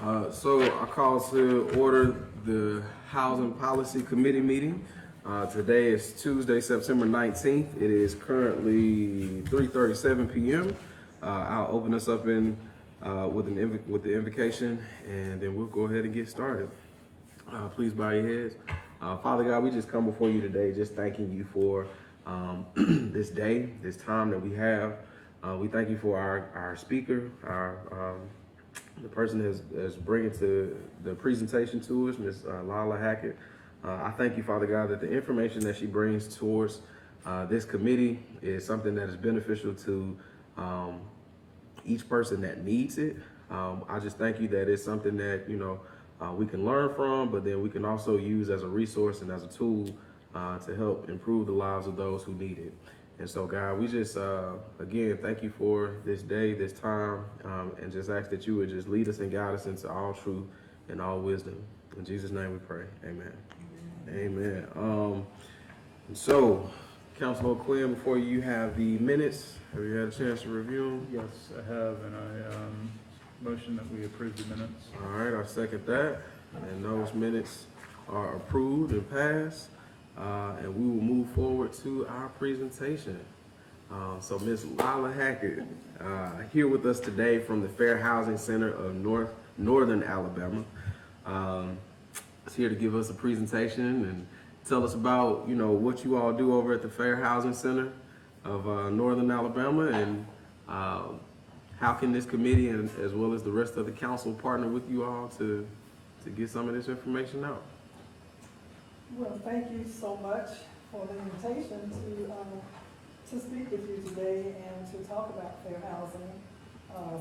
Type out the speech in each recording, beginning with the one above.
So I call to order the Housing Policy Committee meeting. Today is Tuesday, September 19th. It is currently 3:37 p.m. I'll open us up with the invocation, and then we'll go ahead and get started. Please bow your heads. Father God, we just come before you today, just thanking you for this day, this time that we have. We thank you for our speaker, the person that's bringing to the presentation to us, Ms. Lala Hackett. I thank you, Father God, that the information that she brings towards this committee is something that is beneficial to each person that needs it. I just thank you that it's something that, we can learn from, but then we can also use as a resource and as a tool to help improve the lives of those who need it. And so, God, we just, again, thank you for this day, this time, and just ask that you would just lead us and guide us into all truth and all wisdom. In Jesus' name we pray. Amen. Amen. So, Councilor Quinn, before you have the minutes, have you had a chance to review them? Yes, I have, and I motion that we approve the minutes. All right, I second that. And those minutes are approved and passed. And we will move forward to our presentation. So Ms. Lala Hackett, here with us today from the Fair Housing Center of Northern Alabama. Is here to give us a presentation and tell us about, what you all do over at the Fair Housing Center of Northern Alabama, and how can this committee and as well as the rest of the council partner with you all to get some of this information out. Well, thank you so much for the invitation to speak with you today and to talk about fair housing,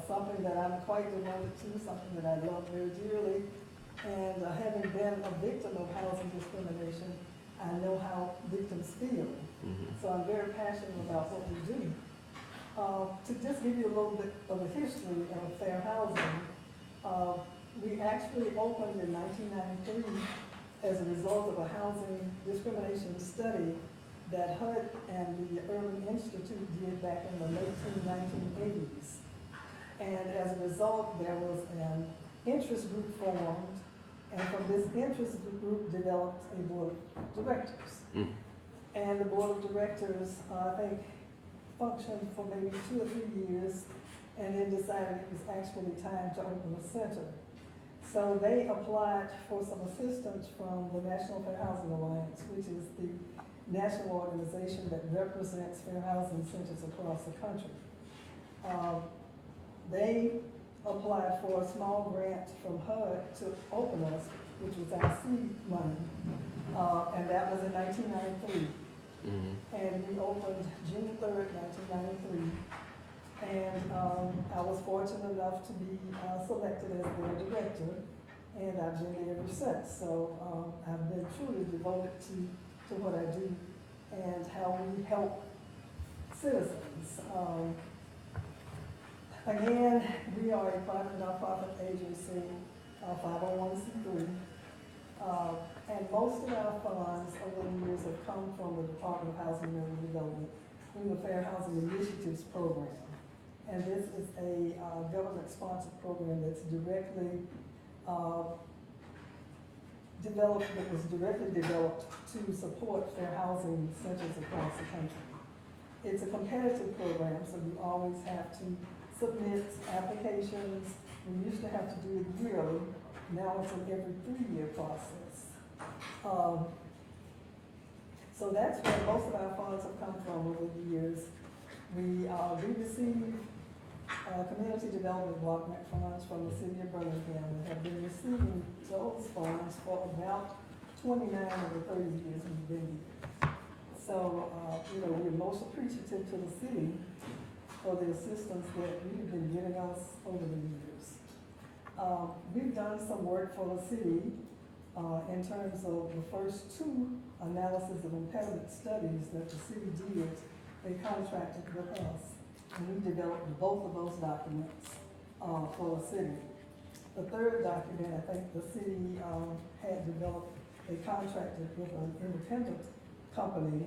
something that I'm quite devoted to, something that I love very dearly. And having been a victim of housing discrimination, I know how victims feel. Mm-hmm. So I'm very passionate about what we do. To just give you a little bit of a history of fair housing, we actually opened in 1993 as a result of a housing discrimination study that HUD and the Urban Institute did back in the late 1980s. And as a result, there was an interest group formed, and from this interest group developed a board of directors. Mm. And the board of directors, I think, functioned for maybe 2 or 3 years, and then decided it was actually time to open a center. So they applied for some assistance from the National Fair Housing Alliance, which is the national organization that represents fair housing centers across the country. They applied for a small grant from HUD to open us, which was our seed money, and that was in 1993. Mm-hmm. And we opened June 3rd, 1993. And I was fortunate enough to be selected as their director, and I've been there ever since. So I've been truly devoted to what I do and how we help citizens. Again, we are a private nonprofit agency, 501c3, and most of our funds over the years have come from the Department of Housing and Urban Development through the Fair Housing Initiatives Program. And this is a government-sponsored program that's directly developed to support fair housing centers across the country. It's a competitive program, so you always have to submit applications. We used to have to do it yearly. Now it's an every 3-year process. So that's where most of our funds have come from over the years. We receive community development block grant funds from the city of Birmingham and have been receiving those funds for about 29 of the 30 years we've been here. So, we're most appreciative to the city for the assistance that you've been giving us over the years. We've done some work for the city in terms of the first 2 analysis of impediment studies that the city did. They contracted with us, and we developed both of those documents for the city. The third document, I think the city had developed, they contracted with an independent company,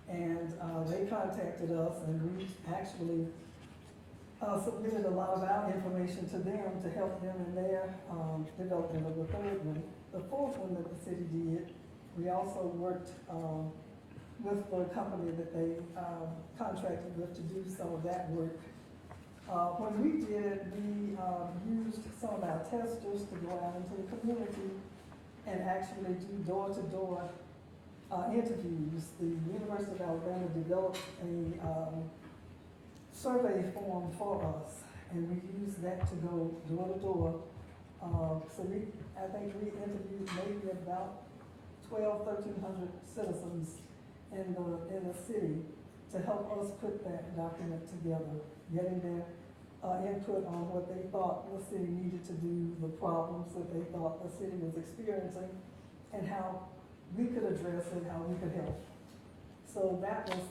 and they contacted us, and we actually submitted a lot of our information to them to help them in their development of the third one. The fourth one that the city did, we also worked with the company that they contracted with to do some of that work. When we did it, we used some of our testers to go out into the community and actually do door-to-door interviews. The University of Alabama developed a survey form for us, and we used that to go door-to-door. So I think we interviewed maybe about 1,300 citizens in the city to help us put that document together, getting their input on what they thought the city needed to do, the problems that they thought the city was experiencing, and how we could address it, how we could help. So that was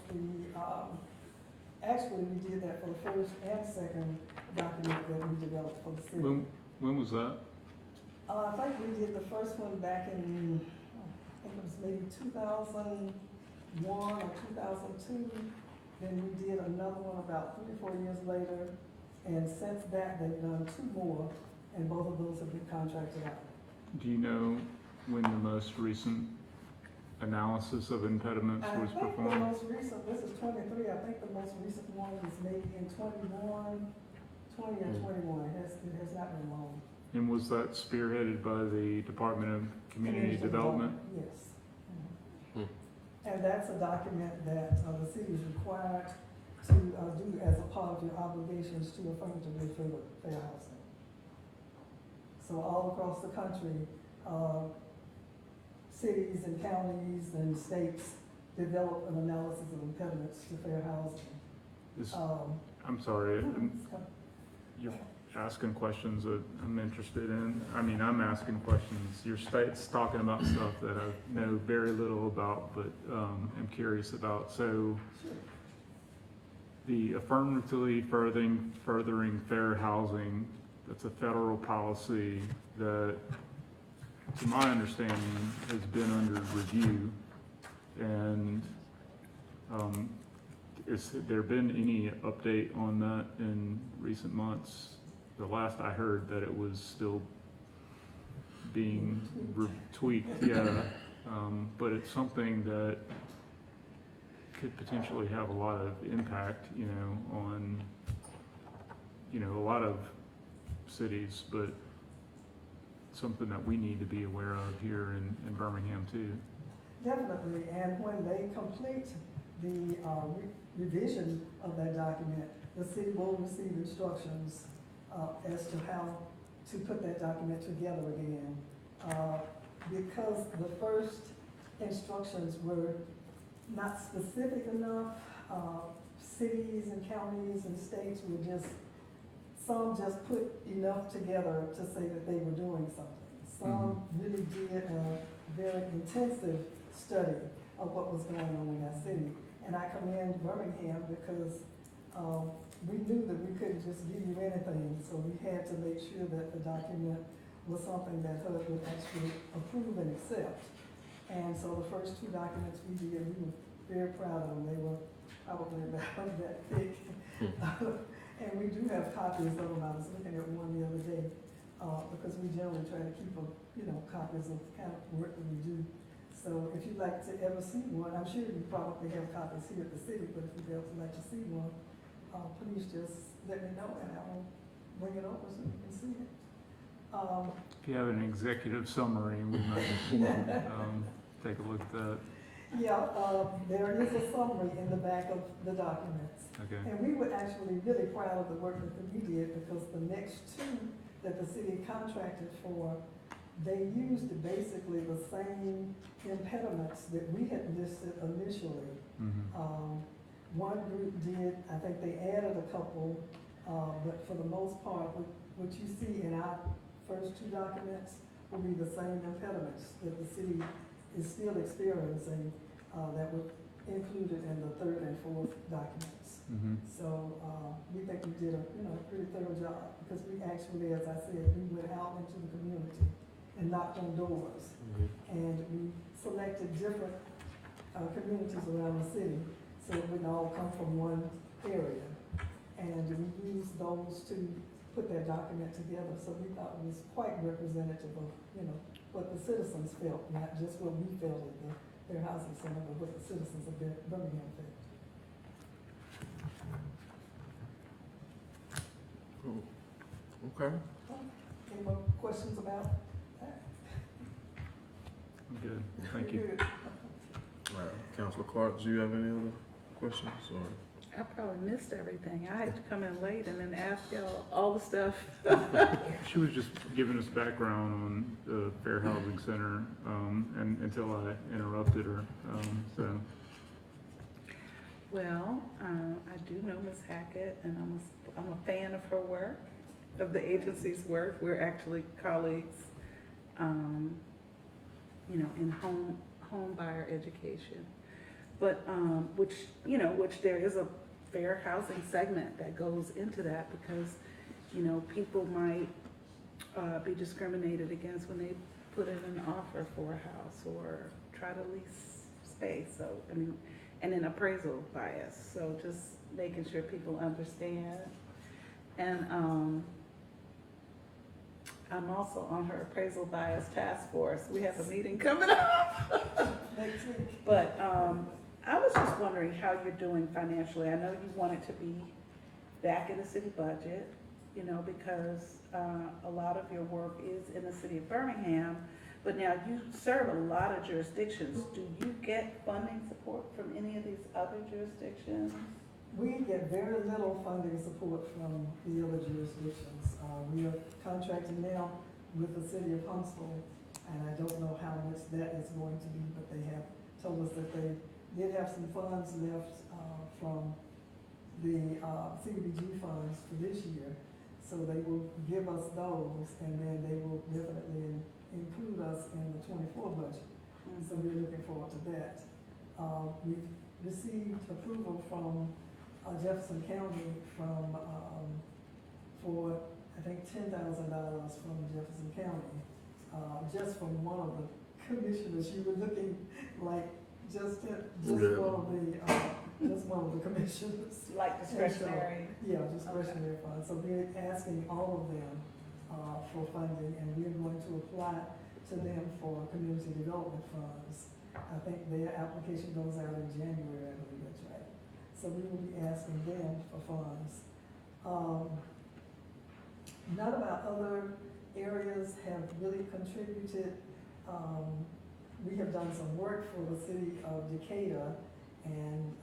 actually we did that for the first and second document that we developed for the city. When was that? I think we did the first one back in, I think it was maybe 2001 or 2002. Then we did another one about 3 or 4 years later. And since that, they've done 2 more, and both of those have been contracted out. Do you know when the most recent analysis of impediments was I think the performed? most recent, this is 23, I think the most recent one was maybe in 20 or 21. It has not been long. And was that spearheaded by the Department of Community Development? Yes. And that's a document that the city is required to do as a part of your obligations to affirmatively favor fair housing. So all across the country, cities and counties and states develop an analysis of impediments to fair housing. I'm sorry, you're asking questions that I'm interested in. I mean, I'm asking questions. Your state's talking about stuff that I know very little about, but am curious about. So, the affirmatively furthering fair housing, that's a federal policy that, to my understanding, has been under review. And has there been any update on that in recent months? The last I heard that it was still being tweaked, yeah. But it's something that could potentially have a lot of impact, on, a lot of cities, but something that we need to be aware of here in Birmingham too. Definitely, and when they complete the revision of that document, the city will receive instructions as to how to put that document together again. Because the first instructions were not specific enough, cities and counties and states were some just put enough together to say that they were doing something. Some really did a very intensive study of what was going on in that city. And I commend Birmingham because we knew that we couldn't just give you anything, so we had to make sure that the document was something that HUD would actually approve and accept. And so the first 2 documents we did, we were very proud of them. They were probably about that thick. And we do have copies of them. I was looking at one the other day, because we generally try to keep copies of the kind of work that we do. So if you'd like to ever see one, I'm sure you probably have copies here at the city, but if you'd ever like to see one, please just let me know and I will bring it over so you can see it. If you have an executive summary, we might take a look at that. Yeah, there is a summary in the back of the documents. Okay. And we were actually really proud of the work that we did because the next 2 that the city contracted for, they used basically the same impediments that we had listed initially. One group did, I think they added a couple, but for the most part, what you see in our first 2 documents will be the same impediments that the city is still experiencing that were included in the 3rd and 4th documents. So we think we did a pretty thorough job because we actually, as I said, we went out into the community and knocked on doors. And we selected different communities around the city so it wouldn't all come from one area. and we used those to put that document together, so we thought it was quite representative of, you know, what the citizens felt, not just what we felt at the Fair Housing Center, but what the citizens of Birmingham felt. Okay. Any more questions about that? I'm good, thank you. Good. All right, Councilor Clark, do you have any other questions, or? I probably missed everything. I had to come in late and then ask y'all all the stuff. She was just giving us background on the Fair Housing Center, and until I interrupted her, so. Well, I do know Ms. Hackett, and I'm a fan of her work, of the agency's work. We're actually colleagues, you know, in home buyer education. But, which there is a fair housing segment that goes into that, because, you know, people might be discriminated against when they put in an offer for a house or try to lease space. So, I mean, and an appraisal bias. So just making sure people understand. And I'm also on her appraisal bias task force. We have a meeting coming up. Next week. But I was just wondering how you're doing financially. I know you want it to be back in the city budget, you know, because a lot of your work is in the city of Birmingham, but now you serve a lot of jurisdictions. Do you get funding support from any of these other jurisdictions? We get very little funding support from the other jurisdictions. We are contracting now with the city of Huntsville, and I don't know how much that is going to be, but they have told us that they did have some funds left from the CDBG funds for this year. So they will give us those, and then they will definitely include us in the '24 budget. So we're looking forward to that. We've received approval from Jefferson County for, I think, $10,000 from Jefferson County, just from one of the commissioners. You were looking like just one of the commissioners. Like discretionary? Yeah, discretionary funds. So we're asking all of them for funding, and we're going to apply to them for community development funds. I think their application goes out in January, I believe that's right. So we will be asking them for funds. None of our other areas have really contributed. We have done some work for the city of Decatur and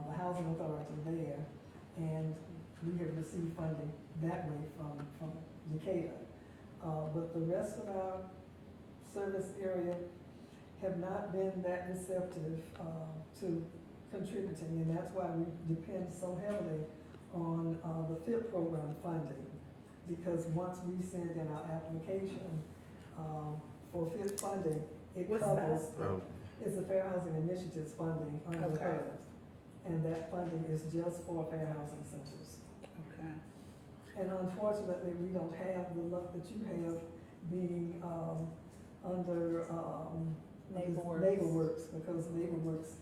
the housing authority there, and we have received funding that way from Decatur. But the rest of our service area have not been that receptive to contributing, and that's why we depend so heavily on the FIP program funding, because once we send in our application for FIP funding, it What's covers, that? it's the Fair Housing Initiatives funding under Okay. HUD. And that funding is just for fair housing centers. Okay. And unfortunately, we don't have the luck that you have being under NeighborWorks, because NeighborWorks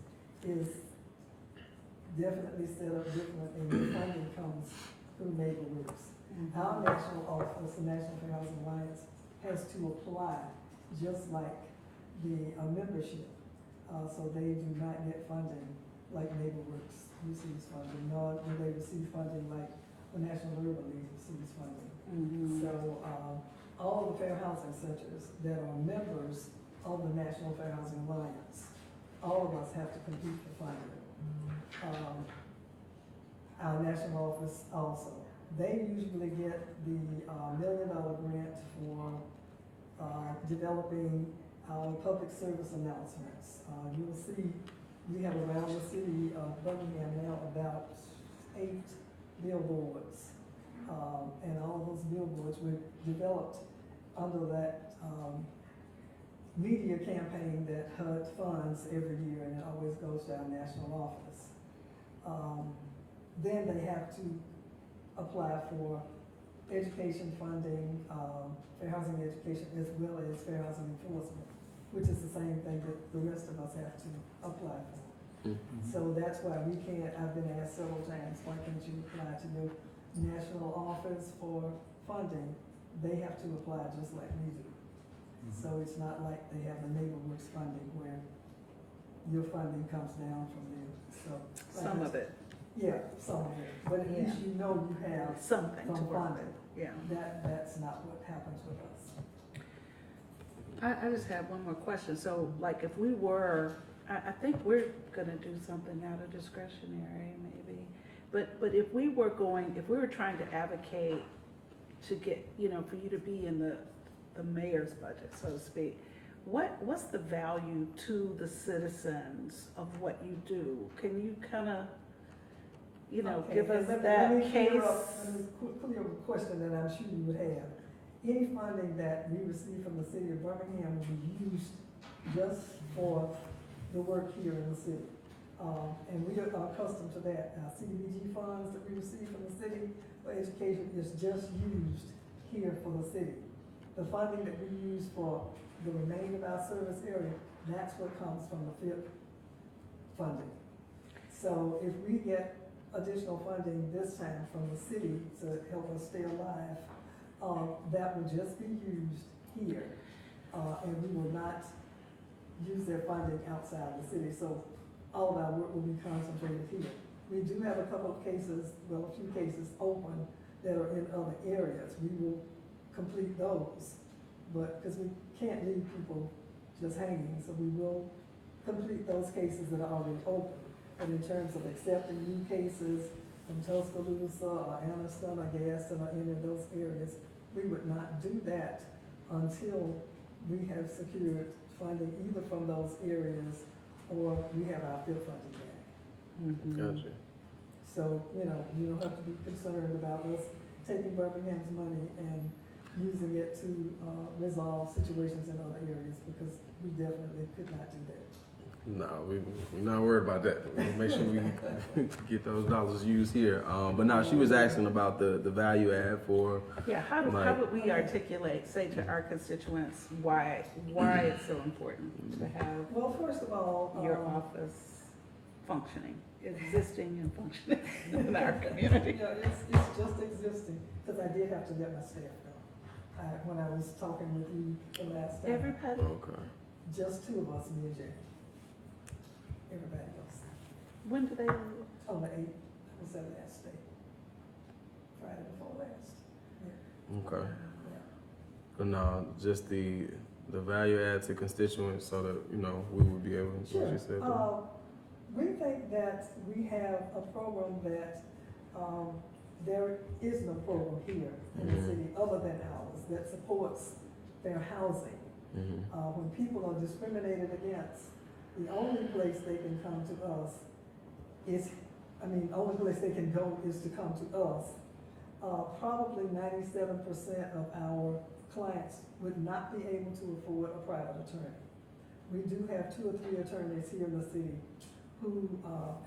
is definitely set up differently. The funding comes through NeighborWorks. Our national office, the National Fair Housing Alliance, has to apply just like the membership. So they do not get funding like NeighborWorks receives funding, nor do they receive funding like the National Urban League receives funding. So all the fair housing centers that are members of the National Fair Housing Alliance, all of us have to compete for funding. Our national office also. They usually get the $1 million grant for developing our public service announcements. You'll see we have around the city of Birmingham now about 8 billboards. And all of those billboards were developed under that media campaign that HUD funds every year, and it always goes to our national office. Then they have to apply for education funding, fair housing education, as well as fair housing enforcement, which is the same thing that the rest of us have to apply for. So that's why we can't, I've been asked several times, why can't you apply to your national office for funding, they have to apply just like we do. So it's not like they have the NeighborWorks funding where your funding comes down from them, so. Some of it, Yeah, some of it, but at least you know you have something to some work funding. with, yeah. That's not what happens with us. I just have one more question. So like if we were, I think we're gonna do something out of discretionary maybe. But if we were trying to advocate to get, for you to be in the mayor's budget, so to speak, what's the value to the citizens of what you do? Can you kind of, Okay, give us and that let me case? clear up a question that I'm sure you would have. Any funding that we receive from the city of Birmingham will be used just for the work here in the city. And we are accustomed to that. Our CDBG funds that we receive from the city for education is just used here for the city. The funding that we use for the remainder of our service area, that's what comes from the FIP funding. So if we get additional funding this time from the city to help us stay alive, that will just be used here. And we will not use their funding outside the city. So all of our work will be concentrated here. We do have a couple of cases, well, a few cases open that are in other areas. We will complete those, but because we can't leave people just hanging, so we will complete those cases that are already open. But in terms of accepting new cases from Tuscaloosa or Anniston or Gaston or any of those areas, we would not do that until we have secured funding either from those areas or we have our FIP funding back. Gotcha. So, you don't have to be concerned about us taking Birmingham's money and using it to resolve situations in other areas, because we definitely could not do that. No, we're not worried about that. We'll make sure we get those dollars used here. But no, she was asking about the value add for. Yeah, how would we articulate, say to our constituents, why it's so important to have Well, first of all, your office functioning, existing and functioning in our community? It's just existing, because I did have to let my staff go. When I was talking with you the last time, Everybody, Okay. just two of us, me and Jay. Everybody else. when do they leave? On the 8th, was that last day? Friday before last. Okay. Yeah. But no, just the value add to constituents so that, we would be able, Sure. what you said. We think that we have a program that, there is no program here in the city other than ours that supports their housing. When people are discriminated against, the only place they can come to us only place they can go is to come to us. Probably 97% of our clients would not be able to afford a private attorney. We do have 2 or 3 attorneys here in the city who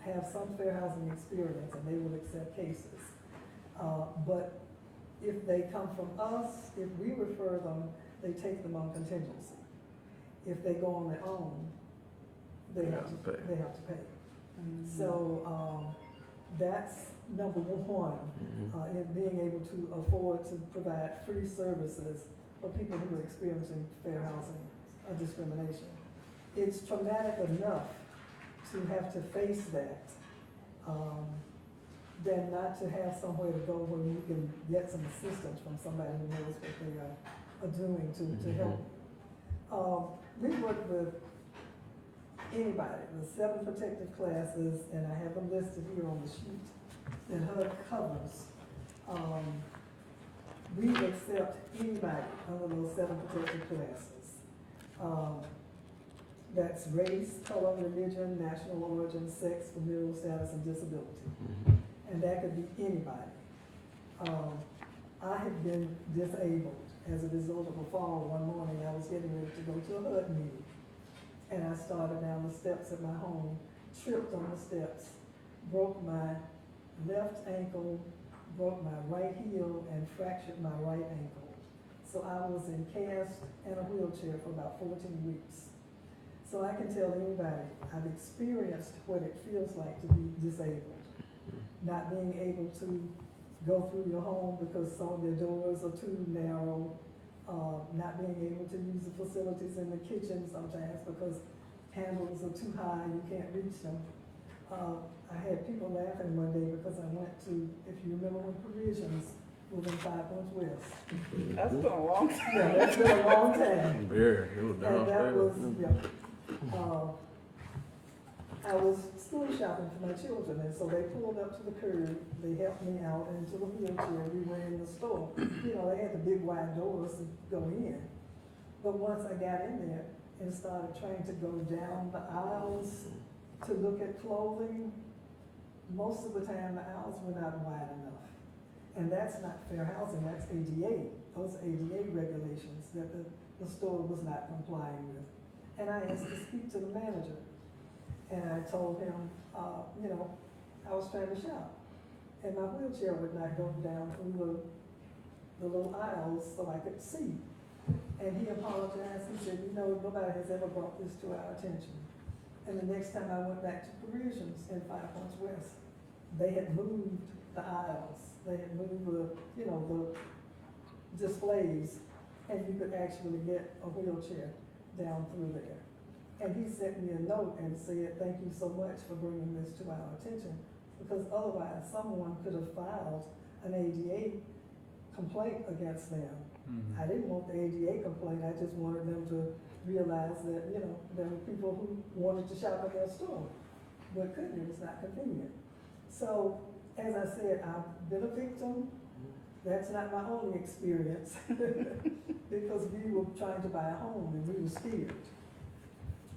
have some fair housing experience, and they will accept cases. But if they come from us, if we refer them, they take them on contingency. If they go on their own, they have to pay. So that's number one, in being able to afford to provide free services for people who are experiencing fair housing discrimination. It's traumatic enough to have to face that, than not to have somewhere to go where you can get some assistance from somebody who knows what they are doing to help. We work with anybody, the 7 protective classes, and I have them listed here on the sheet that HUD covers. We accept anybody under those 7 protective classes. That's race, color, religion, national origin, sex, familial status, and disability. And that could be anybody. I have been disabled as a result of a fall one morning. I was getting ready to go to a HUD meeting. And I started down the steps at my home, tripped on the steps, broke my left ankle, broke my right heel, and fractured my right ankle. So I was in cast and a wheelchair for about 14 weeks. So I can tell anybody, I've experienced what it feels like to be disabled. Not being able to go through your home because some of their doors are too narrow, not being able to use the facilities in the kitchen sometimes because handles are too high, you can't reach them. I had people laughing one day because I went to, if you remember when Provisions was in 5 Points West. That's been a long time. Yeah, that's been a long time. Very, it was And that downstairs. was, yeah. I was school shopping for my children, and so they pulled up to the curb, they helped me out into the wheelchair, we went in the store. You know, they had the big wide doors to go in. But once I got in there and started trying to go down the aisles to look at clothing, most of the time the aisles were not wide enough. And that's not fair housing, that's ADA. Those ADA regulations that the store was not complying with. And I asked to speak to the manager. And I told him, you know, I was trying to shop. And my wheelchair would not go down through the little aisles so I could see. And he apologized. He said, you know, nobody has ever brought this to our attention. And the next time I went back to Parisians in 5 Points West, they had moved the aisles. They had moved the, you know, the displays, and you could actually get a wheelchair down through there. And he sent me a note and said, thank you so much for bringing this to our attention, because otherwise someone could have filed an ADA complaint against them. Mhm. I didn't want the ADA complaint, I just wanted them to realize that, you know, there were people who wanted to shop at their store, but couldn't, it was not convenient. So, as I said, I've been a victim. That's not my only experience, because we were trying to buy a home and we were scared.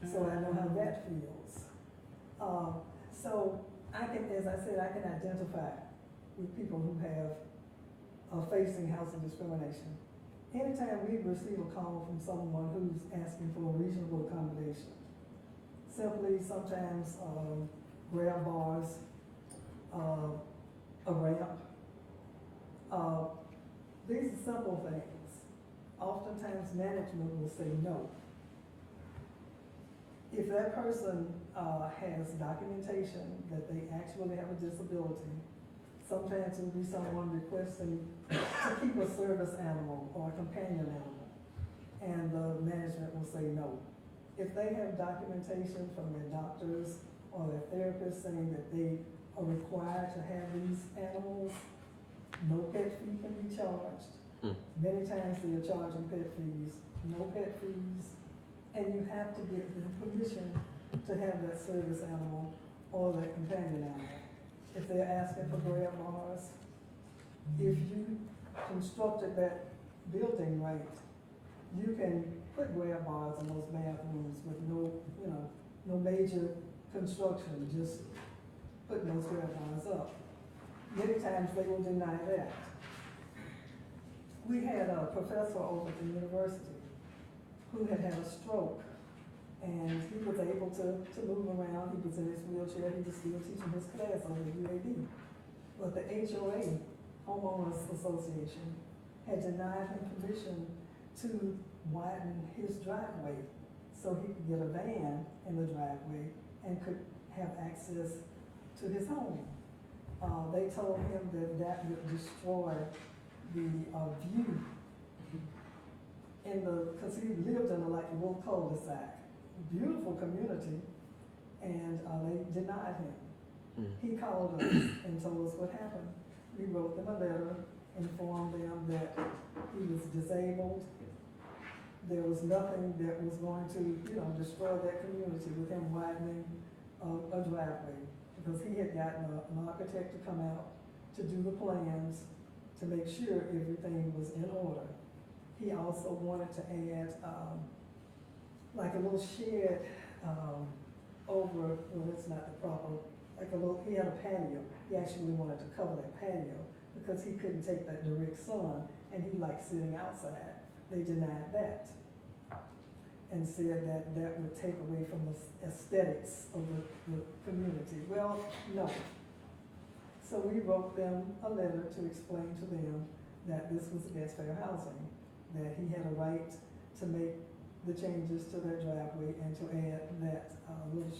So I know how that feels. So I can, as I said, I can identify with people who are facing housing discrimination. Anytime we receive a call from someone who's asking for a reasonable accommodation, simply sometimes grab bars, a ramp, these are simple things. Oftentimes management will say no. If that person has documentation that they actually have a disability, sometimes it will be someone requesting to keep a service animal or a companion animal, and the management will say no. If they have documentation from their doctors or their therapists saying that they are required to have these animals, no pet fee can be charged. Many times they are charging pet fees, no pet fees, and you have to get the permission to have that service animal or that companion animal. If they're asking for grab bars, if you constructed that building right, you can put grab bars in those bathrooms with no, you know, no major construction, just putting those grab bars up. Many times they will deny that. We had a professor over at the university who had a stroke, and he was able to move around. He was in his wheelchair. He was still teaching his class on the UAB. But the HOA, Homeowners Association, had denied him permission to widen his driveway so he could get a van in the driveway and could have access to his home. They told him that that would destroy the view because he lived in a little cul-de-sac, beautiful community, and they denied him. He called us and told us what happened. We wrote them a letter, informed them that he was disabled. There was nothing that was going to, you know, destroy that community with him widening a driveway, because he had gotten an architect to come out to do the plans to make sure everything was in order. He also wanted to add like a little shed over, well, it's not the proper, like he had a patio. He actually wanted to cover that patio because he couldn't take that direct sun, and he liked sitting outside. They denied that and said that that would take away from the aesthetics of the community. Well, no. So we wrote them a letter to explain to them that this was against fair housing, that he had a right to make the changes to their driveway and to add that little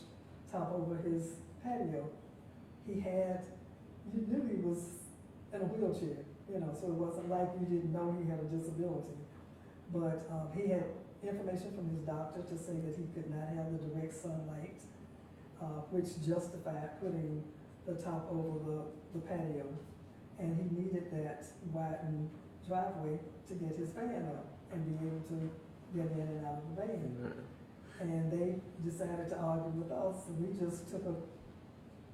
top over his patio. He had, you knew he was in a wheelchair, you know, so it wasn't like we didn't know he had a disability. But he had information from his doctor to say that he could not have the direct sunlight, which justified putting the top over the patio. And he needed that widened driveway to get his van up and be able to get in and out of the van. And they decided to argue with us, and we just took a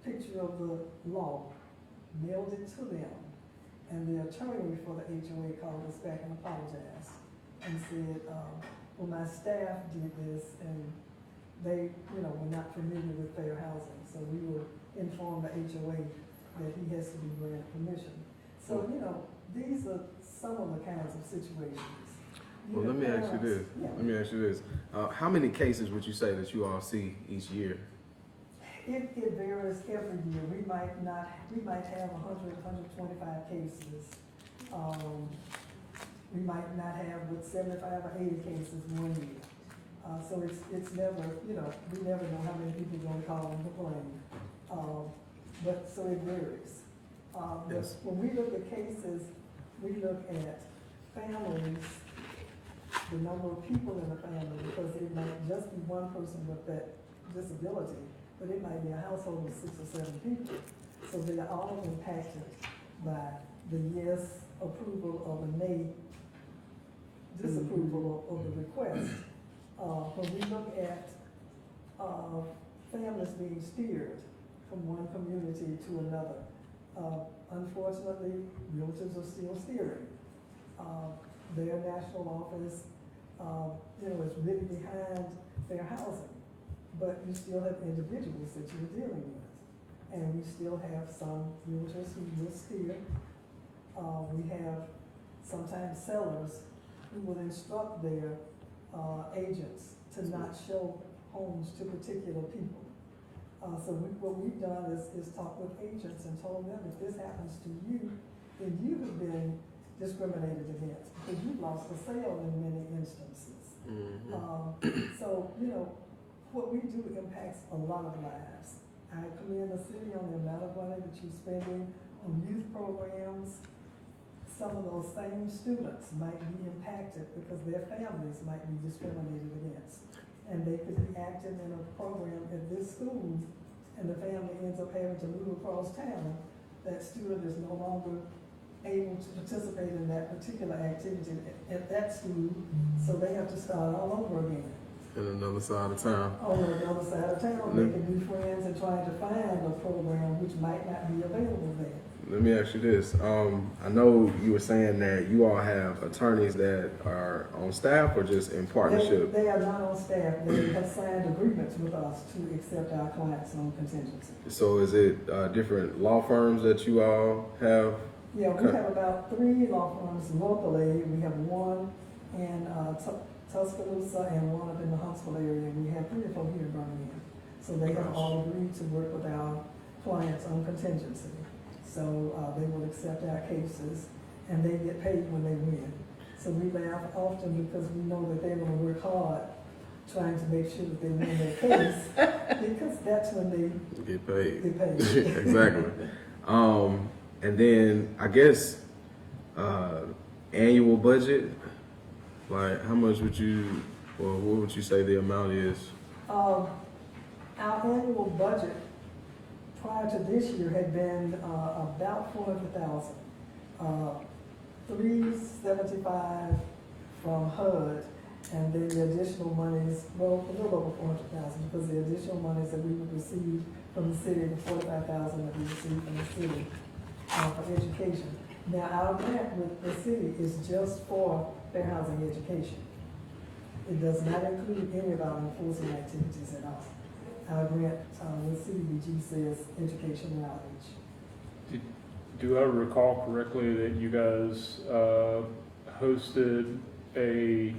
picture of the law, mailed it to them, and the attorney for the HOA called us back and apologized and said, well, my staff did this, and they, you know, were not familiar with fair housing, so we will inform the HOA that he has to be granted permission. So, you know, these are some of the kinds of situations. Well, let me ask you this. Yeah. Let me ask you this. How many cases would you say that you all see each year? It varies every year. We might have 100, 125 cases. We might not have with 75 or 80 cases one year. So it's never, you know, we never know how many people are gonna call and complain. But so it varies. Yes. When we look at cases, we look at families, the number of people in the family, because it might just be one person with that disability, but it might be a household of 6 or 7 people. So they are all impacted by the yes approval or the nay disapproval of the request. When we look at families being steered from one community to another, unfortunately, realtors are still steering. Their national office, you know, is really behind fair housing, but you still have individuals that you're dealing with. And we still have some realtors who will steer. We have sometimes sellers who will instruct their agents to not show homes to particular people. So what we've done is talk with agents and told them, if this happens to you, then you have been discriminated against because you've lost a sale in many instances. So, you know, what we do impacts a lot of lives. I commend the city on the amount of money that you're spending on youth programs. Some of those same students might be impacted because their families might be discriminated against. And they could be active in a program at this school, and the family ends up having to move across town. That student is no longer able to participate in that particular activity at that school, so they have to start all over again. In another side of town. On the other side of town, they can be friends and trying to find a program which might not be available there. Let me ask you this. I know you were saying that you all have attorneys that are on staff or just in partnership? They are not on staff. They have signed agreements with us to accept our clients on contingency. So is it different law firms that you all have? Yeah, we have about 3 law firms locally. We have one in Tuscaloosa and one up in the Huntsville area. We have 3 or 4 here in Birmingham. So they have all agreed to work with our clients on contingency. So they will accept our cases and they get paid when they win. So we laugh often because we know that they're going to work hard trying to make sure that they win their case because that's when they Get paid. get paid. Exactly. And then I guess annual budget, like how much would you, or what would you say the amount is? Our annual budget prior to this year had been about 400,000. 375 from HUD, and then the additional monies, well, a little over 400,000 because the additional monies that we would receive from the city, the 45,000 that we received from the city for education. Now, our grant with the city is just for fair housing education. It does not include any of our enforcement activities at all. Our grant with CDBG says education and outreach. Do I recall correctly that you guys hosted a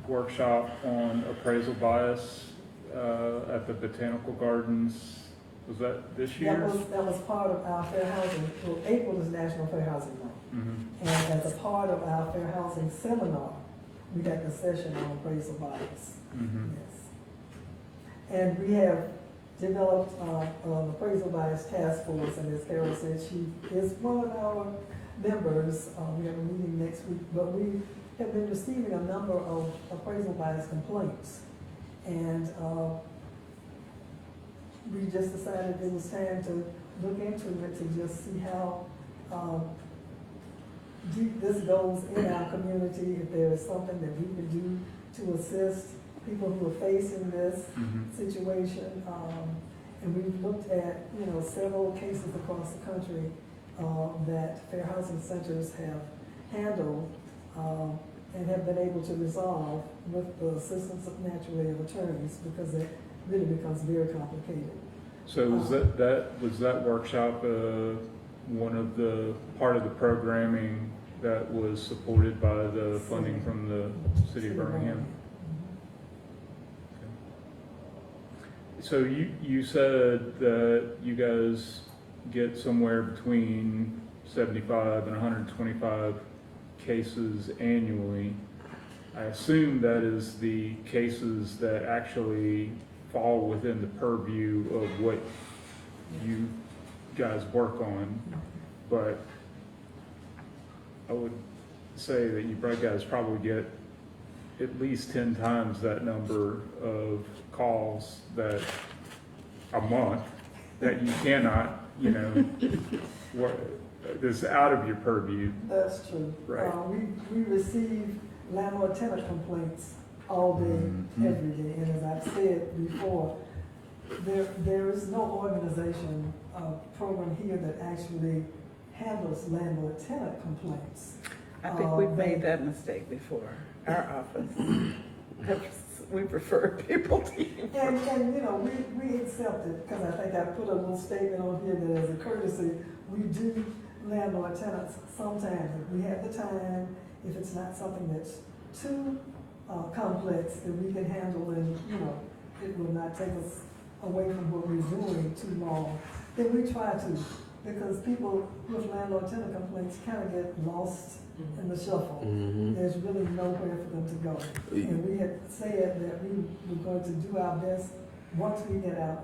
workshop on appraisal bias at the Botanical Gardens? Was that this year? That was part of our fair housing. Well, April is National Fair Housing Month. Mm-hmm. And as a part of our fair housing seminar, we had the session on appraisal bias. Mm-hmm. Yes. And we have developed an appraisal bias task force, and as Carol said, she is one of our members. We have a meeting next week, but we have been receiving a number of appraisal bias complaints. And we just decided it was time to look into it to just see how deep this goes in our community, if there is something that we can do to assist people who are facing this situation. And we've looked at, several cases across the country that fair housing centers have handled and have been able to resolve with the assistance of naturally of attorneys, because it really becomes very complicated. So was that workshop one of the part of the programming that was supported by the funding from the city of Birmingham? So you said that you guys get somewhere between 75 and 125 cases annually. I assume that is the cases that actually fall within the purview of what you guys work on, but I would say that you guys probably get at least 10 times that number of calls that a month that you cannot, that's out of your purview. That's true. Right. We receive landlord-tenant complaints all day, every day, and as I've said before, there is no organization, program here that actually handles landlord-tenant complaints. I think we've made that mistake before, our office. We prefer people to you. And we accept it, because I think I put a little statement on here that as a courtesy, we do landlord tenants sometimes. If we have the time, if it's not something that's too complex that we can handle, and it will not take us away from what we're doing too long, then we try to, because people with landlord tenant complaints kind of get lost in the shuffle. There's really nowhere for them to go. And we had said that we were going to do our best once we get our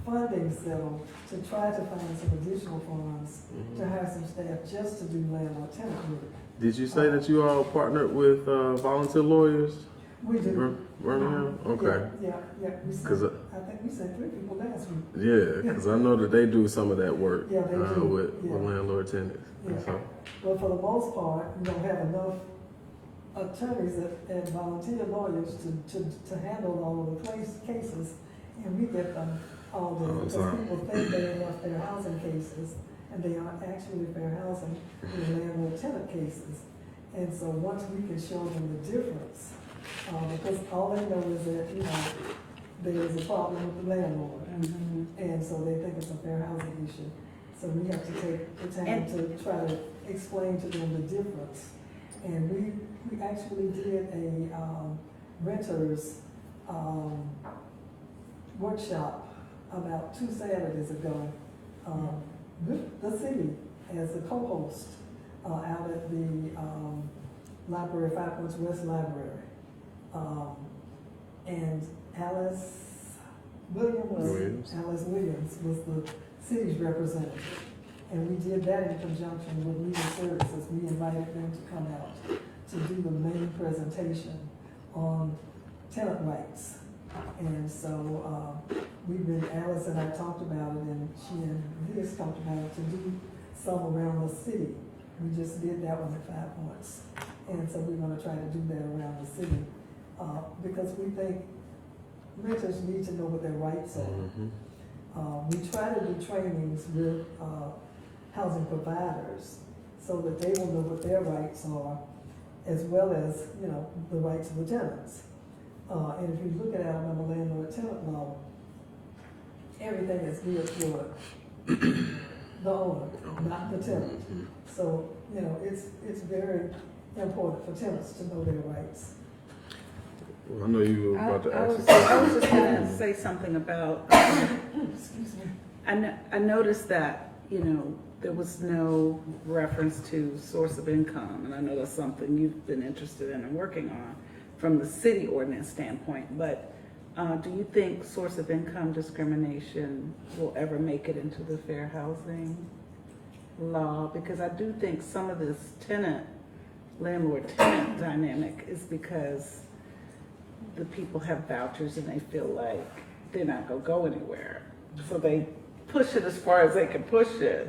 funding settled to try to find some additional funds to hire some staff just to do landlord tenant work. Did you say that you all partnered with volunteer lawyers? We do. Birmingham? Okay. Yeah. We Cause sent, I think we sent 3 people last week. yeah, because I know that they do some of that work Yeah, they do. with landlord tenants. Yeah. So, But for the most part, we don't have enough attorneys and volunteer lawyers to handle all of the cases, and we get them all day, because people think they have fair housing cases, and they aren't actually fair housing, they're landlord tenant cases. And so once we can show them the difference, because all they know is that, there is a problem with the landlord, and so they think it's a fair housing issue. So we have to take the time to try to explain to them the difference. And we actually did a renters workshop about 2 Saturdays ago with the city as a co-host out at the library, 5 Points West Library. And Alice Williams was the city's representative. And we did that in conjunction with legal services. We invited them to come out to do the main presentation on tenant rights. And so Alice and I talked about it, and she and Liz talked about it to do some around the city. We just did that one at 5 Points. And so we're going to try to do that around the city because we think renters need to know what their rights are. We try to do trainings with housing providers so that they will know what their rights are, as well as, the rights of the tenants. And if you look at Alabama landlord-tenant law, everything is geared toward the owner, not the tenant. So, it's very important for tenants to know their rights. well, I know you were about to I ask. was just gonna say something about, Excuse me. I noticed that, there was no reference to source of income, and I know that's something you've been interested in and working on from the city ordinance standpoint, but Do you think source of income discrimination will ever make it into the fair housing law? Because I do think some of this landlord-tenant dynamic is because the people have vouchers and they feel like they're not gonna go anywhere. So they push it as far as they can push it,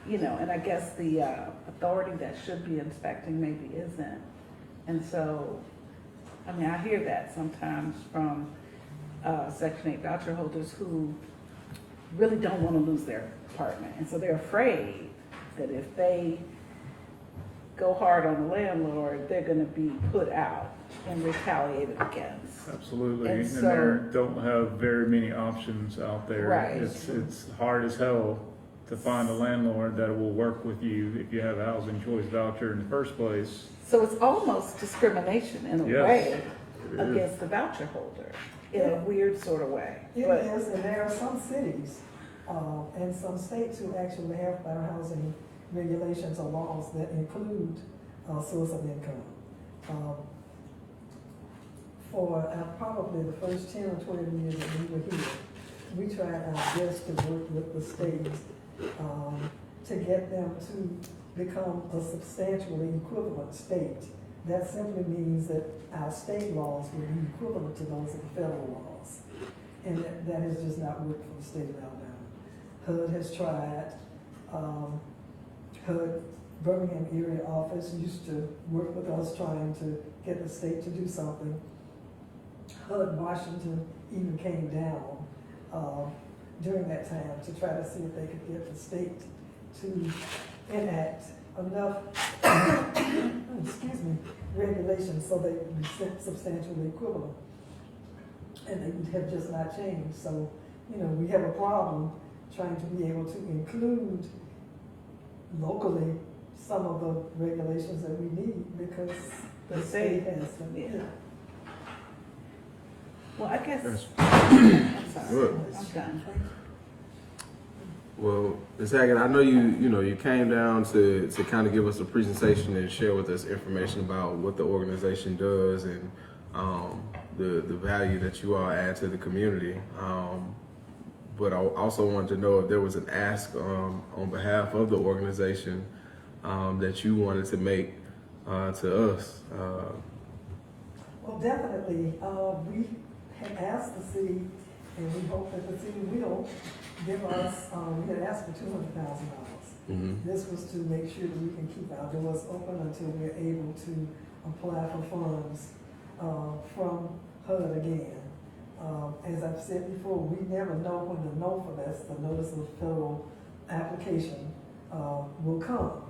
you know, and I guess the authority that should be inspecting maybe isn't. And so, I mean, I hear that sometimes from Section 8 voucher holders who really don't want to lose their apartment. And so they're afraid that if they go hard on the landlord, they're going to be put out and retaliated against. Absolutely, And and so- there don't have very many options out there. Right. It's hard as hell to find a landlord that will work with you if you have a housing choice voucher in the first place. So it's almost discrimination in a Yes, way it is. against the voucher holder in a weird sort of way. It But- is, and there are some cities, and some states who actually have fair housing regulations or laws that include, source of income. For probably the first 10 or 12 years that we were here, we tried our best to work with the states, to get them to become a substantially equivalent state. That simply means that our state laws would be equivalent to those of the federal laws. And that has just not worked for the state of Alabama. HUD has tried. HUD Birmingham area office used to work with us trying to get the state to do something. HUD Washington even came down during that time to try to see if they could get the state to enact enough excuse me, regulations so they would be substantially equivalent. And they would have just not changed. So, you know, we have a problem trying to be able to include locally some of the regulations that we need because the state has them. Yeah. Well, I guess, Yes. I'm sorry, Good. I'm done. Well, Ms. Haggett, I know you came down to kind of give us a presentation and share with us information about what the organization does and the value that you all add to the community. But I also wanted to know if there was an ask on behalf of the organization that you wanted to make to us. Well, definitely, we have asked the city, and we hope that the city will give us, we had asked for $200,000. This was to make sure that we can keep our doors open until we're able to apply for funds from HUD again. As I've said before, we never know when the NOFA, that's the Notice of Federal Application, will come.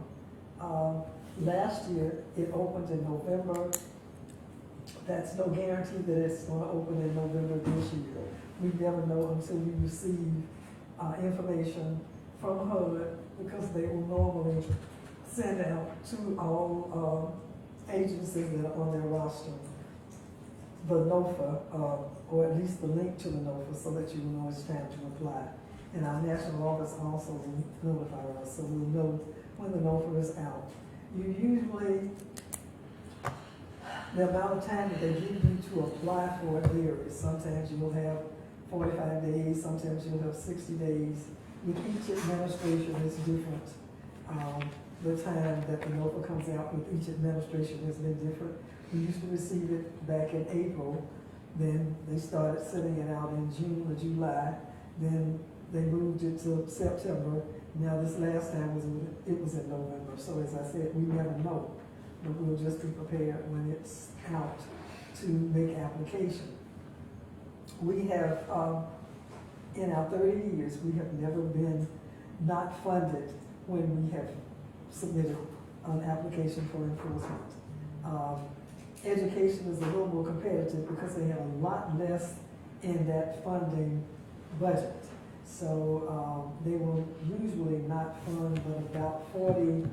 Last year, it opened in November. That's no guarantee that it's going to open in November this year. We never know until we receive information from HUD because they will normally send out to all agencies that are on their roster the NOFA, or at least the link to the NOFA so that you will know it's time to apply. And our national office also will notify us so we'll know when the NOFA is out. You usually, the amount of time that they give you to apply for it varies. Sometimes you'll have 45 days, sometimes you'll have 60 days. With each administration, it's different. The time that the NOFA comes out with each administration has been different. We used to receive it back in April, then they started sending it out in June or July, then they moved it to September. Now this last time it was in November. So as I said, we never know, but we'll just be prepared when it's out to make application. We have, in our 30 years, we have never been not funded when we have submitted an application for enforcement. Education is a little more competitive because they have a lot less in that funding budget. So they will usually not fund but about 40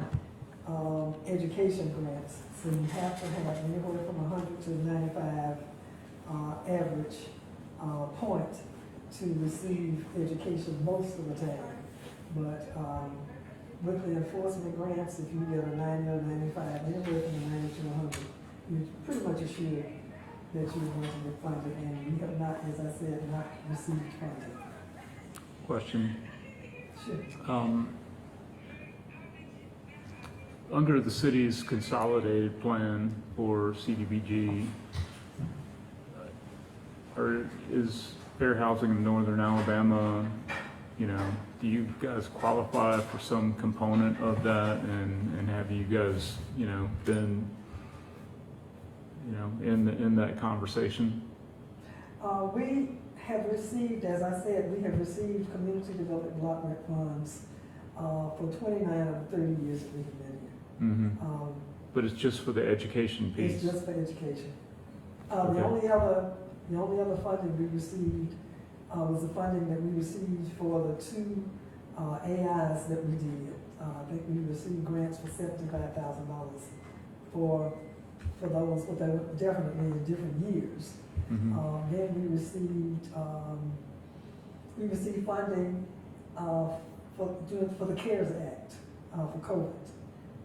education grants. So you have to have anywhere from 100 to 95 average point to receive education most of the time. But with the enforcement grants, if you get a 90 or 95, anywhere from 90 to 100, you're pretty much assured that you were going to get funded, and we have not, as I said, not received funding. Question. Sure. Under the city's consolidated plan for CDBG, is fair housing in northern Alabama, you know, do you guys qualify for some component of that, and have you guys, you know, been, you know, in that conversation? We have received, as I said, we have received community development block grant funds for 29 of the 30 years that we've been here. Mm-hmm. But it's just for the education piece? It's just for education. Okay. The only other funding we received was the funding that we received for the two AIs that we did. I think we received grants for $75,000 for those, but they were definitely in different years. Mm-hmm. Then we received funding for the CARES Act for COVID.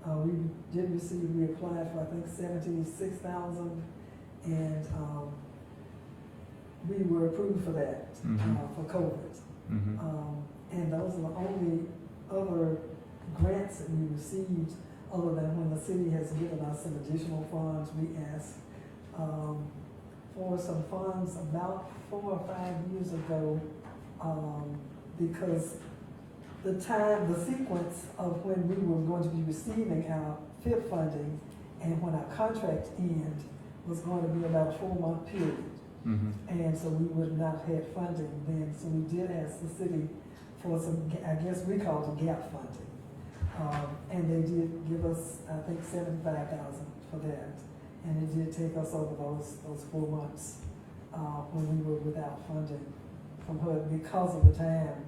We applied for, I think, $76,000, and we were approved for that, for COVID. Mm-hmm. And those are the only other grants that we received, other than when the city has given us some additional funds. We asked for some funds about 4 or 5 years ago, because the sequence of when we were going to be receiving our FIP funding and when our contract end was going to be about a 4-month period. Mm-hmm. And so we would not have had funding then. So we did ask the city for some, I guess we called it gap funding. And they did give us, I think, $75,000 for that. And it did take us over those 4 months when we were without funding from HUD because of the time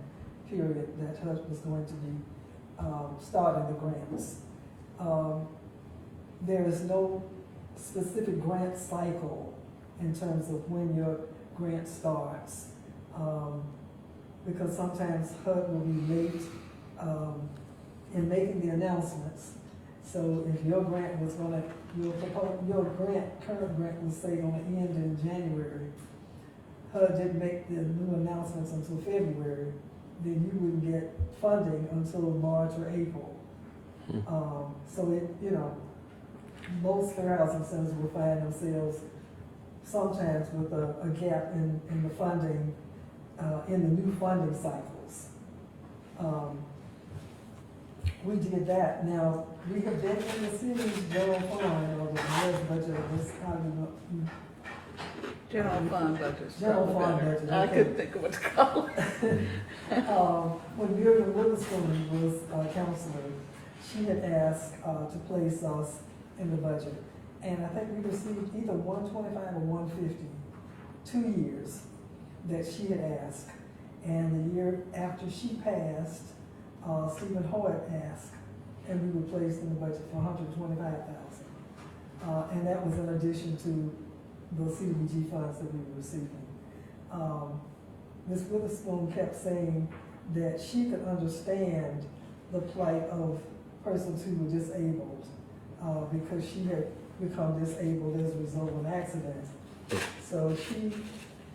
period that HUD was going to be starting the grants. There is no specific grant cycle in terms of when your grant starts, because sometimes HUD will be late in making the announcements. So if your grant was going to, current grant was say going to end in January, HUD didn't make the new announcements until February, then you wouldn't get funding until March or April. So it, you know, most fair housing centers will find themselves sometimes with a gap in the funding, in the new funding cycles. We did that. Now, we have been in the city's general fund, or the mayor's budget, this kind of, General fund budget. General fund budget, I okay. couldn't think of what to call it. when Miriam Witherspoon was counselor, she had asked to place us in the budget. And I think we received either 125 or 150, 2 years that she had asked. And the year after she passed, Stephen Hoyt asked, and we were placed in the budget for $125,000. And that was in addition to the CDBG funds that we were receiving. Ms. Witherspoon kept saying that she could understand the plight of persons who were disabled because she had become disabled as a result of an accident. So she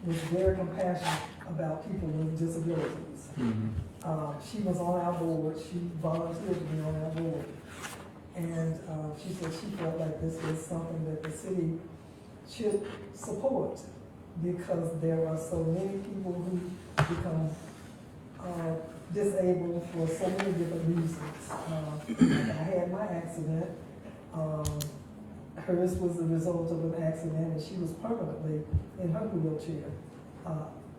was very compassionate about people with disabilities. She was on our board. She volunteered to be on our board. And she said she felt like this was something that the city should support because there are so many people who become disabled for so many different reasons. I had my accident. Hers was the result of an accident, and she was permanently in her wheelchair.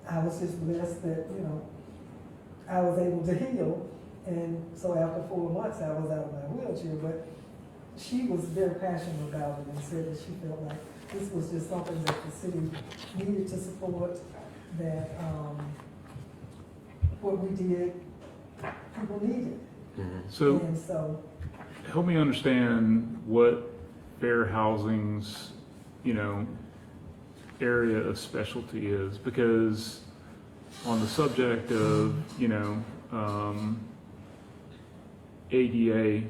I was just blessed that, you know, I was able to heal, and so after 4 months I was out of my wheelchair, but she was very passionate about it and said that she felt like this was just something that the city needed to support, that what we did, people needed. So, And so, help me understand what fair housing's, you know, area of specialty is, because on the subject of, you know, ADA,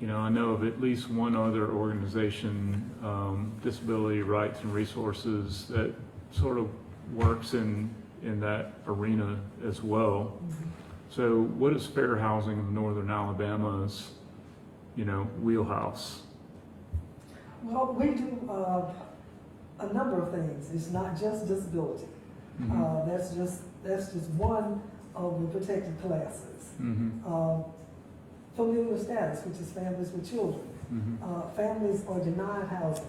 you know, I know of at least one other organization, Disability Rights and Resources, that sort of works in that arena as well. So what is Fair Housing of Northern Alabama's, you know, wheelhouse? Well, we do a number of things. It's not just disability. Mhm. That's just one of the protected classes. Mhm. Familiar status, which is families with children. Mhm. Families are denied housing.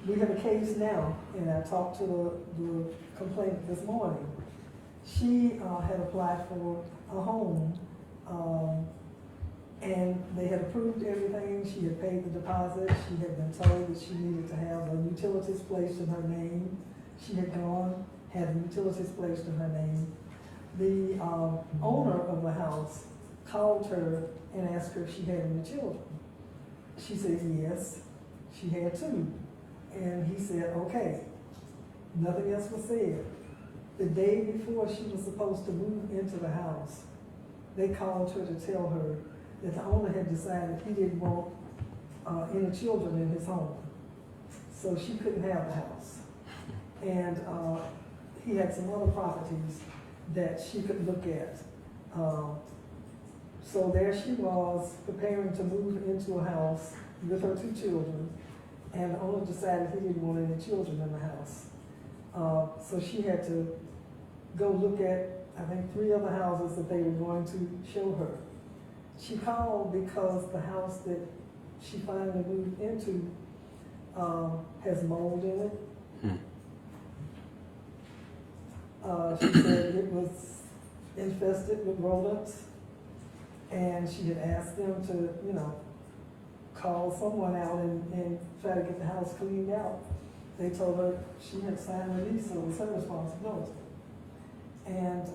We have a case now, and I talked to the complainant this morning. She had applied for a home, and they had approved everything. She had paid the deposit. She had been told that she needed to have the utilities placed in her name. She had gone, had the utilities placed in her name. The owner of the house called her and asked her if she had any children. She said yes, she had 2. And he said, okay. Nothing else was said. The day before she was supposed to move into the house, they called her to tell her that the owner had decided he didn't want any children in his home. So she couldn't have the house. And he had some other properties that she could look at. So there she was, preparing to move into a house with her 2 children, and the owner decided he didn't want any children in the house. So she had to go look at, I think, 3 other houses that they were going to show her. She called because the house that she finally moved into has mold in it. She said it was infested with rodents, and she had asked them to, you know, call someone out and try to get the house cleaned out. They told her she had signed a lease, so it was her responsibility. And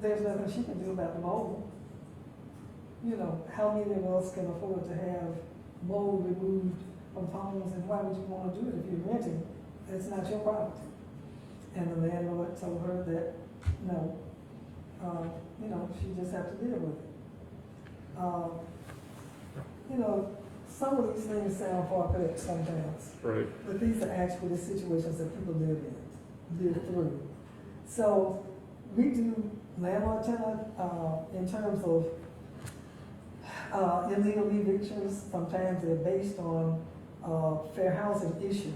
there's nothing she can do about the mold. You know, how many of us can afford to have mold removed from homes, and why would you want to do it if you're renting? It's not your property. And the landlord told her that, no, you know, she just have to deal with it. You know, some of these things sound far-fetched sometimes, Right. but these are actually situations that people live through. So we do landlord-tenant in terms of illegal evictions. Sometimes they're based on fair housing issue.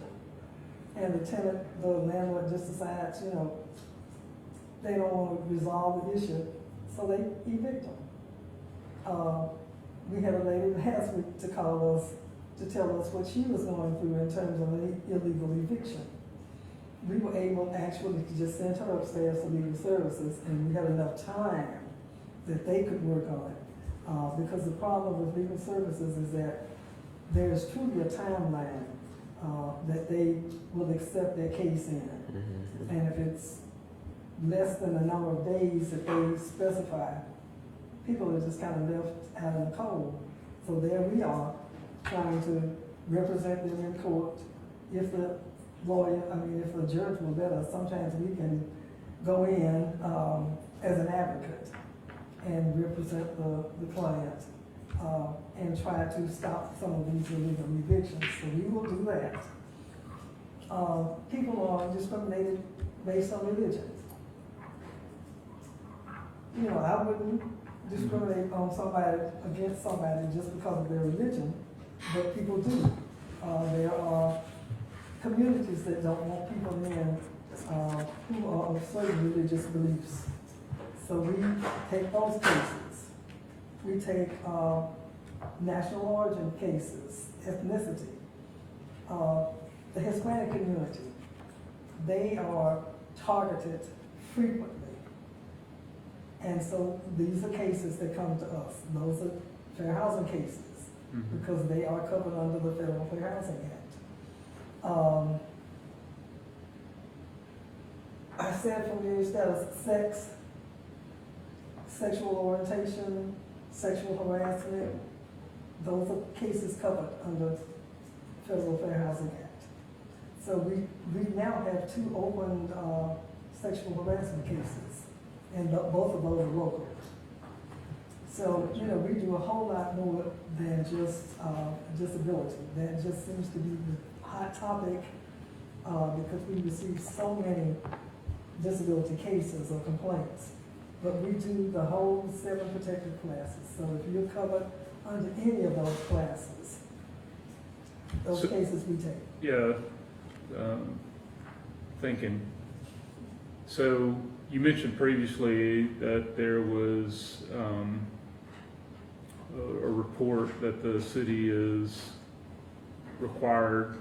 And the landlord just decides, you know, they don't want to resolve the issue, so they evict them. We had a lady last week to call us to tell us what she was going through in terms of an illegal eviction. We were able actually to just send her upstairs to legal services, and we had enough time that they could work on it. Because the problem with legal services is that there is truly a timeline that they will accept their case in. And if it's less than the number of days that they specify, people are just kind of left out in the cold. So there we are, trying to represent them in court. If the if the judge will let us, sometimes we can go in as an advocate and represent the client and try to stop some of these illegal evictions. So we will do that. People are discriminated based on religion. You know, I wouldn't discriminate on somebody against somebody just because of their religion, but people do. There are communities that don't want people in who are of certain religious beliefs. So we take those cases. We take national origin cases, ethnicity. The Hispanic community, they are targeted frequently. And so these are cases that come to us. Those are fair housing cases because they are covered under the Federal Fair Housing Act. I said familiar status, sex, sexual orientation, sexual harassment, those are cases covered under Federal Fair Housing Act. So we now have 2 opened sexual harassment cases, and both of those are local. So, we do a whole lot more than just disability. That just seems to be the hot topic because we receive so many disability cases or complaints. But we do the whole 7 protected classes. So if you're covered under any of those classes, those cases we take. Yeah, thinking. So you mentioned previously that there was a report that the city is required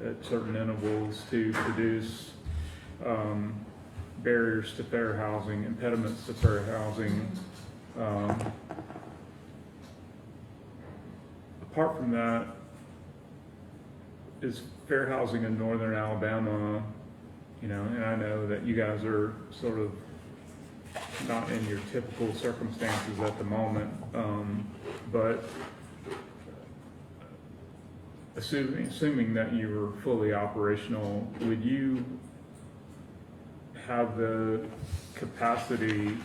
at certain intervals to produce barriers to fair housing, impediments to fair housing. Apart from that, is fair housing in northern Alabama, and I know that you guys are sort of not in your typical circumstances at the moment, but assuming that you were fully operational, would you have the capacity,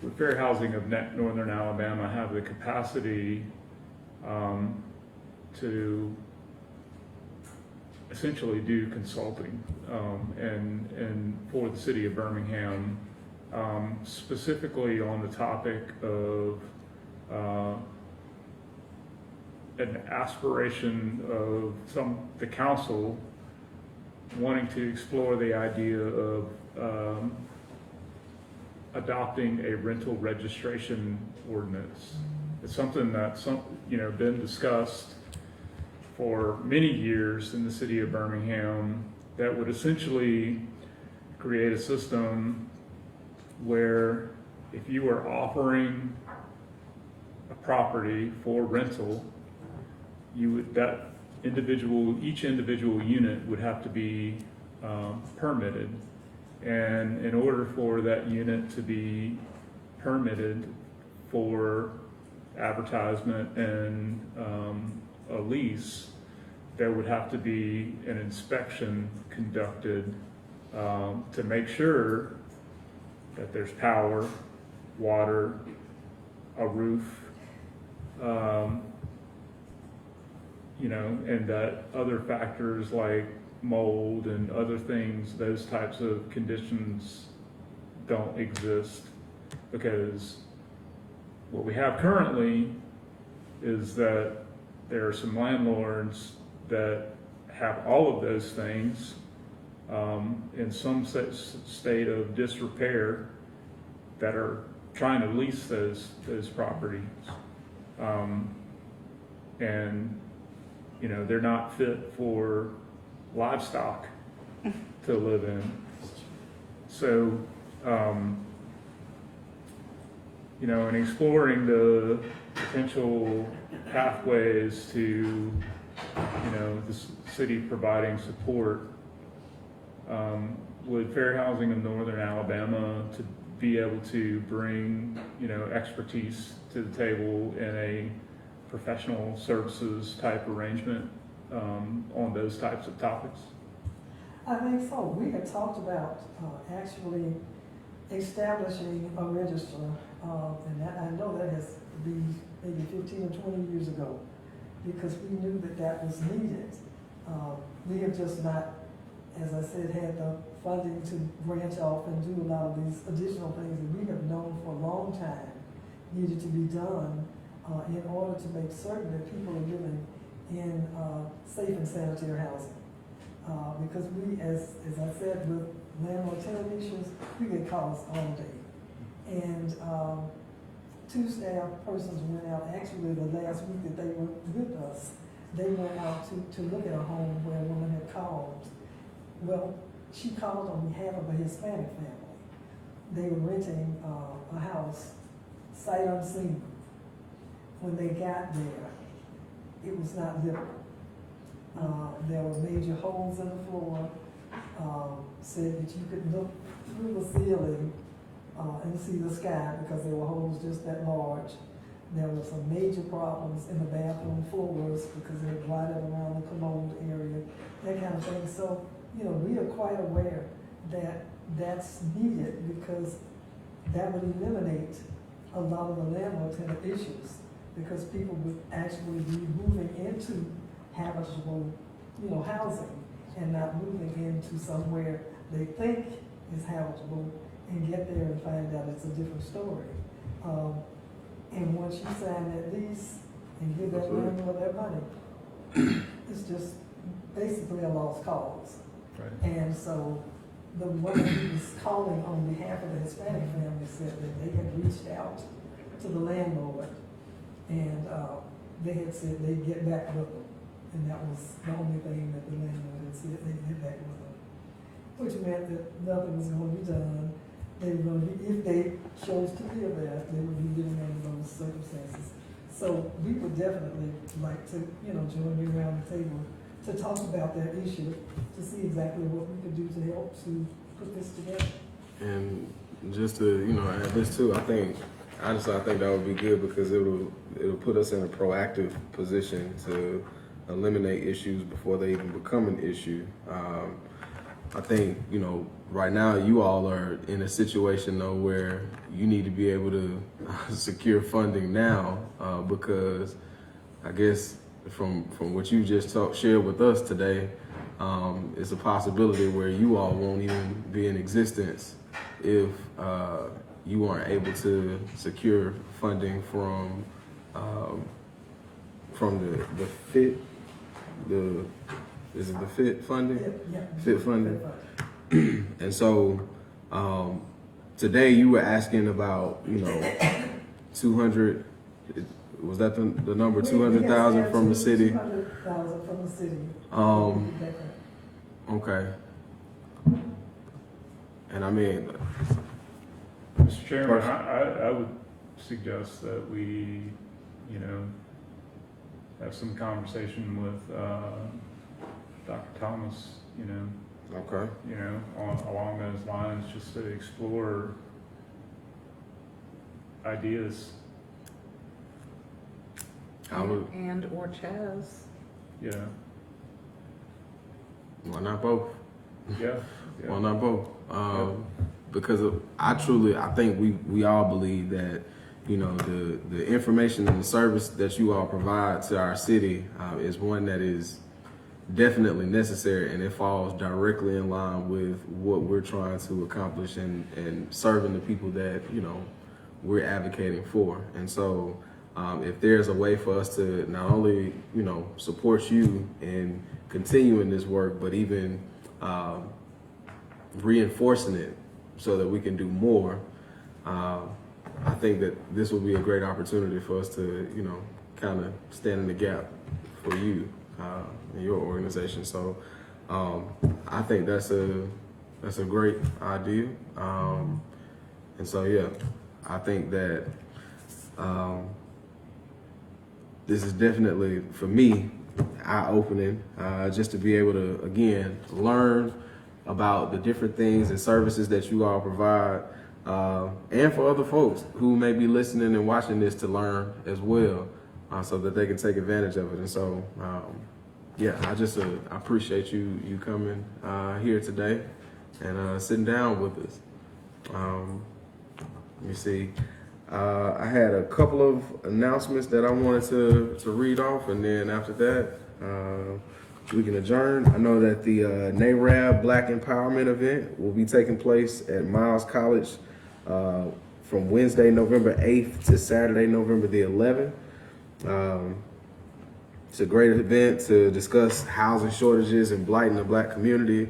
with fair housing of northern Alabama, have the capacity to essentially do consulting and for the city of Birmingham, specifically on the topic of an aspiration of the council wanting to explore the idea of adopting a rental registration ordinance. It's something that's been discussed for many years in the city of Birmingham that would essentially create a system where if you were offering a property for rental, each individual unit would have to be permitted. And in order for that unit to be permitted for advertisement and a lease, there would have to be an inspection conducted to make sure that there's power, water, a roof, and that other factors like mold and other things, those types of conditions don't exist. Because what we have currently is that there are some landlords that have all of those things in some state of disrepair that are trying to lease those properties. And they're not fit for livestock to live in. So, and exploring the potential pathways to, the city providing support, would fair housing in northern Alabama to be able to bring, expertise to the table in a professional services type arrangement on those types of topics? I think so. We had talked about actually establishing a register, and I know that has to be maybe 15 or 20 years ago, because we knew that was needed. We have just not, as I said, had the funding to branch off and do a lot of these additional things that we have known for a long time needed to be done in order to make certain that people are living in safe and sanitary housing. Because we, as I said, with landlord-tenant issues, we get calls all day. And 2 staff persons went out, actually the last week that they were with us, they went out to look at a home where a woman had called. Well, she called on behalf of a Hispanic family. They were renting a house, sight unseen. When they got there, it was not livable. There were major holes in the floor, said that you could look through the ceiling and see the sky because there were holes just that large. There were some major problems in the bathroom floors because they had glided around the commode area, that kind of thing. So, we are quite aware that that's needed because that would eliminate a lot of the landlords had issues because people would actually be moving into habitable, housing and not moving into somewhere they think is habitable and get there and find out it's a different story. And once you sign that lease and give that landlord their money, it's just basically a lost cause. Right. And so the one who was calling on behalf of the Hispanic family said that they had reached out to the landlord and they had said they'd get back with them. And that was the only thing that the landlord had said, they'd get back with them. Which meant that nothing was going to be done. They were going to be, if they chose to live there, they would be living under those circumstances. So we would definitely like to, join you around the table to talk about that issue, to see exactly what we could do to help to put this together. And just to, add this too, I think that would be good because it'll put us in a proactive position to eliminate issues before they even become an issue. I think, right now you all are in a situation though where you need to be able to secure funding now because I guess from what you just shared with us today, it's a possibility where you all won't even be in existence if you aren't able to secure funding from the FIT, is it the FIT funding? Yeah. FIT funding. And so today you were asking about 200. Was that the number 200,000 from the city? 200,000 from the city. Okay. And I mean, Mr. Chairman, I would suggest that we, have some conversation with Dr. Thomas, okay. Along those lines, just to explore ideas. And or Chaz. Yeah. Why not both? Yeah. Why not both? Because I think we all believe that the information and the service that you all provide to our city is one that is definitely necessary, and it falls directly in line with what we're trying to accomplish and serving the people that we're advocating for. And so if there's a way for us to not only support you in continuing this work, but even reinforcing it so that we can do more, I think that this will be a great opportunity for us to kind of stand in the gap for you and your organization. So I think that's a great idea. And so I think that this is definitely, for me, eye-opening, just to be able to, again, learn about the different things and services that you all provide, and for other folks who may be listening and watching this to learn as well, so that they can take advantage of it. And so, I appreciate you coming here today and sitting down with us. Let me see. I had a couple of announcements that I wanted to read off, and then after that, we can adjourn. I know that the NARAB Black Empowerment event will be taking place at Miles College from Wednesday, November 8th to Saturday, November the 11th. It's a great event to discuss housing shortages and blight in the Black community.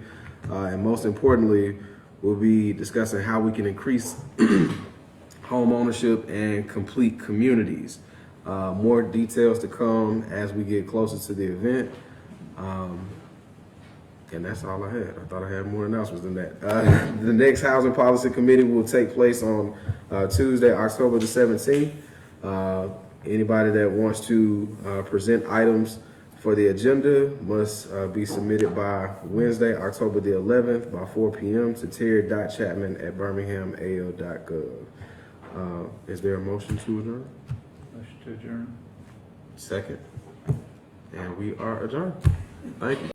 And most importantly, we'll be discussing how we can increase home ownership and complete communities. More details to come as we get closer to the event. And that's all I had. I thought I had more announcements than that. The next Housing Policy Committee will take place on Tuesday, October the 17th. Anybody that wants to present items for the agenda must be submitted by Wednesday, October the 11th by 4 p.m. to terry.chapman@birminghamal.gov. Is there a motion to adjourn? Motion to adjourn. Second. And we are adjourned. Thank you.